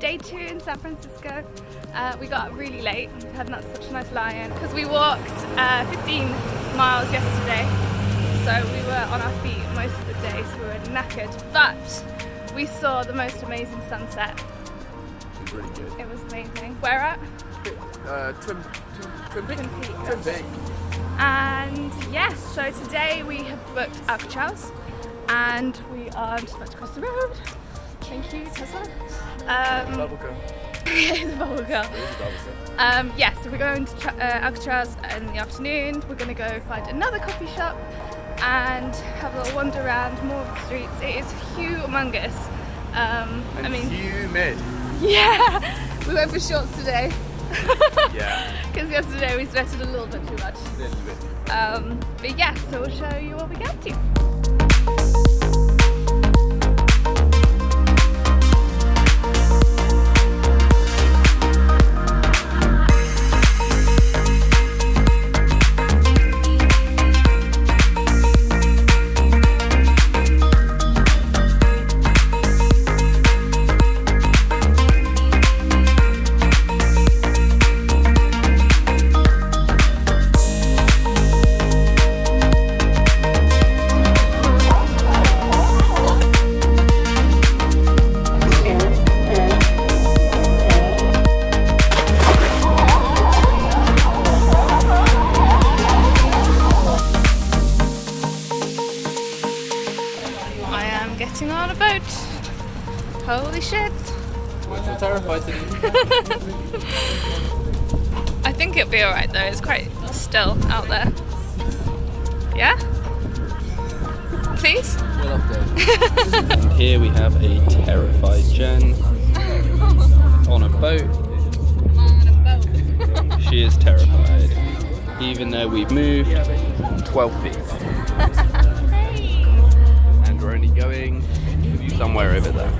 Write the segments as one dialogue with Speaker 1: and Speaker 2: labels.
Speaker 1: day 2 in San Francisco. We got up really late. We had such a nice lie-in because we walked 15 miles yesterday, so we were on our feet most of the day, so we were knackered. But we saw the most amazing sunset.
Speaker 2: It was really good.
Speaker 1: It was amazing. Where at?
Speaker 2: Twin Peaks.
Speaker 1: And yeah, so today we have booked Alcatraz, and we are just about to cross the road. Thank you, Tesla.
Speaker 2: Bubblegum.
Speaker 1: The bubblegum. Yeah, so we're going to Alcatraz in the afternoon. We're going to go find another coffee shop and have a little wander around more of the streets. It is humongous. I mean,
Speaker 2: humid.
Speaker 1: Yeah, we went for shorts today.
Speaker 2: Yeah.
Speaker 1: Because yesterday we sweated a little bit too much.
Speaker 2: A little bit.
Speaker 1: But yeah, so we'll show you what we get up to. Getting on a boat. Holy shit.
Speaker 2: I'm terrified today.
Speaker 1: I think it'll be alright though, it's quite still out there. Yeah? Please?
Speaker 2: We'll update. Here we have a terrified Jen on a boat. She is terrified, even though we've moved 12 feet. We're only going somewhere over there.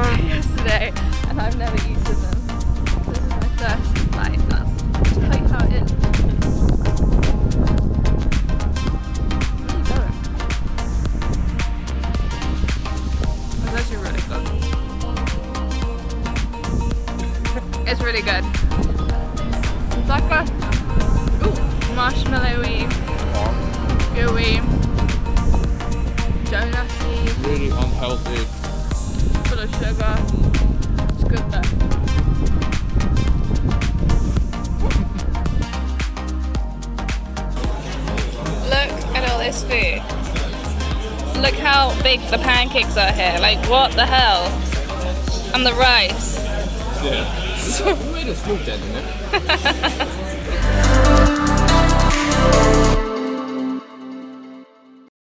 Speaker 1: Yesterday, and I've never eaten them. This is my first bite. That's to tell you how it is. It's actually really good. It's really good. It's like a marshmallowy, gooey, donutty.
Speaker 2: Really unhealthy.
Speaker 1: Full of sugar. It's good though. Look at all this food. Look how big the pancakes are here. Like, what the hell? And the rice.
Speaker 2: Yeah. We made a small dent in it.